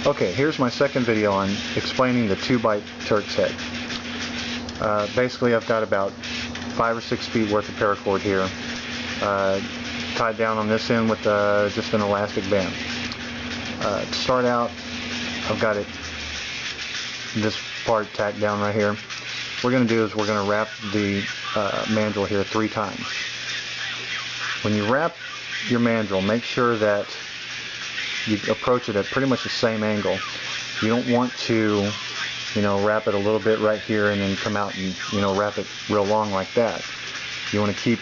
Okay, here's my second video on explaining the 2-bight Turk's head. Basically, I've got about 5 or 6 feet worth of paracord here, tied down on this end with just an elastic band. To start out, I've got this part tacked down right here. What we're going to do is we're going to wrap the mandrel here 3 times. When you wrap your mandrel, make sure that you approach it at pretty much the same angle. You don't want to, wrap it a little bit right here and then come out and, wrap it real long like that. You want to keep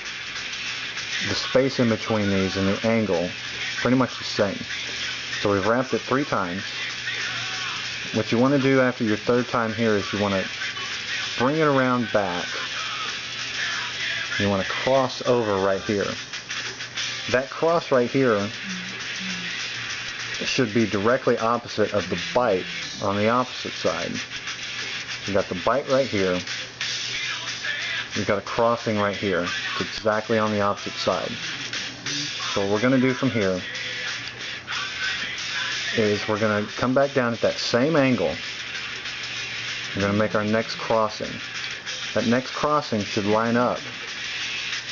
the space in between these and the angle pretty much the same. So we've wrapped it 3 times. What you want to do after your 3rd time here is you want to bring it around back. You want to cross over right here. That cross right here should be directly opposite of the bight on the opposite side. You've got the bight right here. You've got a crossing right here. It's exactly on the opposite side. So what we're going to do from here is we're going to come back down at that same angle. We're going to make our next crossing. That next crossing should line up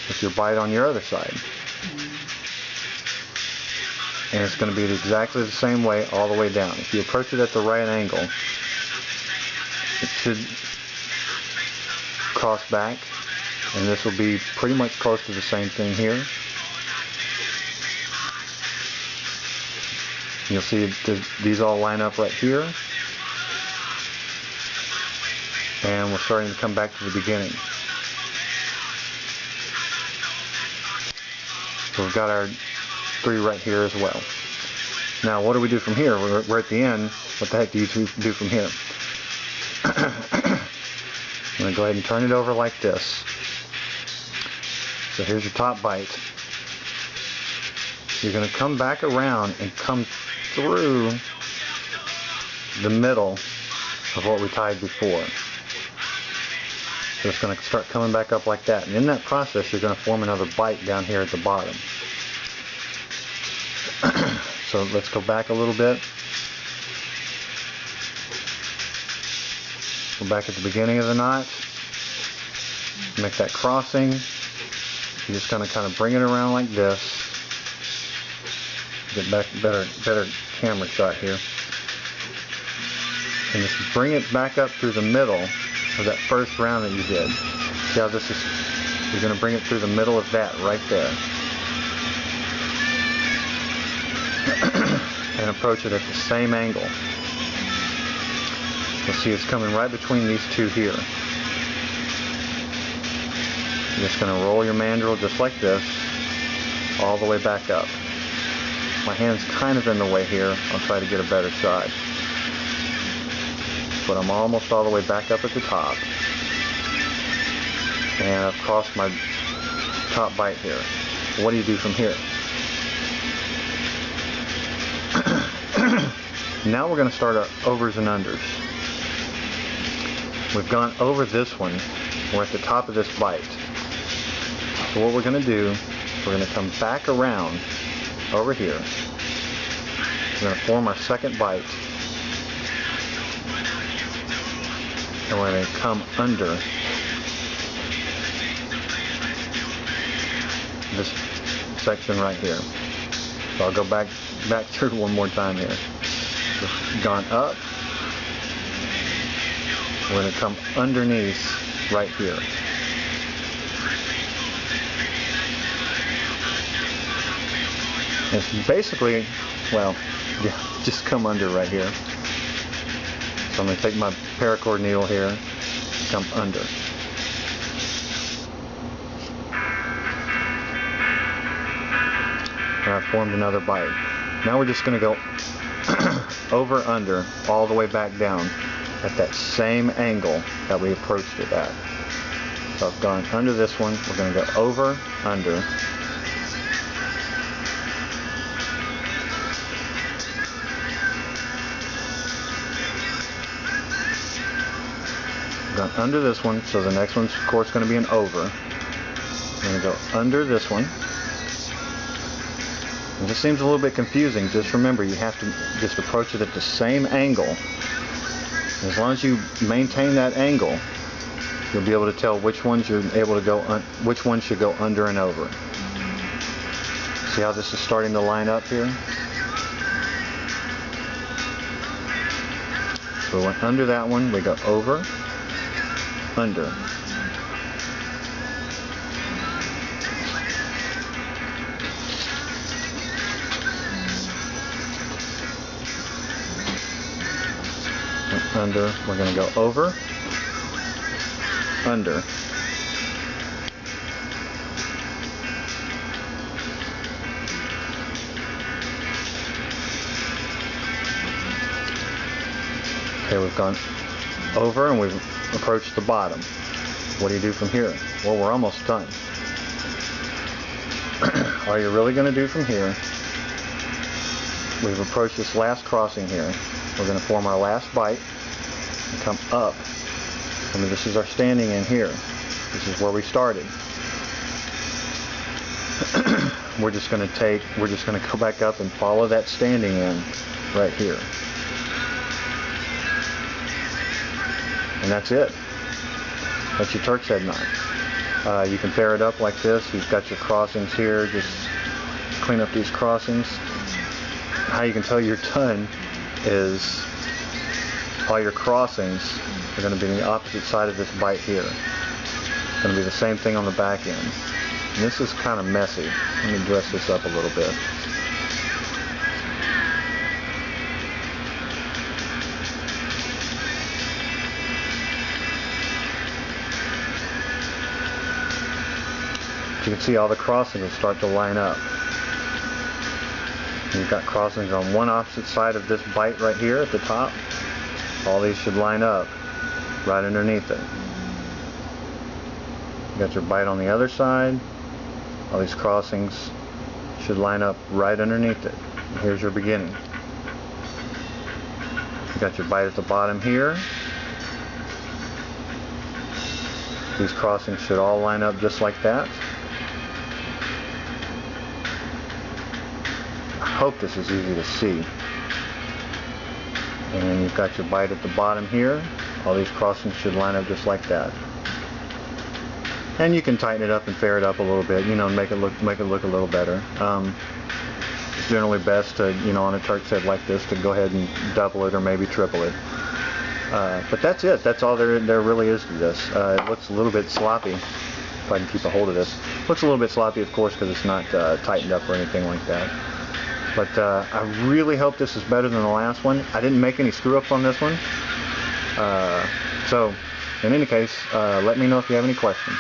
with your bight on your other side. And it's going to be exactly the same way all the way down. If you approach it at the right angle, it should cross back, and this will be pretty much close to the same thing here. You'll see these all line up right here, and we're starting to come back to the beginning. So we've got our 3 right here as well. Now what do we do from here? We're at the end. What the heck do you do from here? I'm going to go ahead and turn it over like this. So here's your top bight. You're going to come back around and come through the middle of what we tied before. So it's going to start coming back up like that. And in that process, you're going to form another bight down here at the bottom. So let's go back a little bit. Go back at the beginning of the knot. Make that crossing. You're just going to kind of bring it around like this. Get back better camera shot here. And just bring it back up through the middle of that first round that you did. See how this is? You're going to bring it through the middle of that right there. And approach it at the same angle. You'll see it's coming right between these 2 here. You're just going to roll your mandrel just like this, all the way back up. My hand's kind of in the way here. I'll try to get a better shot. But I'm almost all the way back up at the top. And I've crossed my top bight here. What do you do from here? Now we're going to start our overs and unders. We've gone over this one. We're at the top of this bight. So what we're going to do, we're going to come back around over here. We're going to form our second bight. And we're going to come under this section right here. So I'll go back through one more time here. Just gone up. We're going to come underneath right here. It's basically, well, yeah, just come under right here. So I'm going to take my paracord needle here, come under. And I've formed another bight. Now we're just going to go over, under, all the way back down at that same angle that we approached it at. So I've gone under this one. We're going to go over, under. Gone under this one, so the next one's of course going to be an over. I'm going to go under this one. If this seems a little bit confusing, just remember you have to just approach it at the same angle. As long as you maintain that angle, you'll be able to tell which ones you're able to go, which ones should go under and over. See how this is starting to line up here? So we went under that one, we go over, under. Under, we're going to go over, under. Okay, we've gone over and we've approached the bottom. What do you do from here? Well, we're almost done. All you're really going to do from here, we've approached this last crossing here. We're going to form our last bight and come up. I mean, this is our standing in here. This is where we started. We're just going to go back up and follow that standing in right here. And that's it. That's your Turk's head knot. You can pair it up like this. You've got your crossings here. Just clean up these crossings. How you can tell you're done is all your crossings are going to be on the opposite side of this bight here. It's going to be the same thing on the back end. And this is kind of messy. Let me dress this up a little bit. You can see all the crossings will start to line up. You've got crossings on one opposite side of this bight right here at the top. All these should line up right underneath it. You got your bight on the other side. All these crossings should line up right underneath it. And here's your beginning. You got your bight at the bottom here. These crossings should all line up just like that. I hope this is easy to see. And you've got your bight at the bottom here. All these crossings should line up just like that. And you can tighten it up and fair it up a little bit, you know, make it look a little better. It's generally best to, you know, on a Turk's head like this, to go ahead and double it or maybe triple it. But that's it. That's all there really is to this. It looks a little bit sloppy, if I can keep a hold of this. Looks a little bit sloppy, of course, because it's not tightened up or anything like that. But I really hope this is better than the last one. I didn't make any screw-ups on this one. So, in any case, let me know if you have any questions.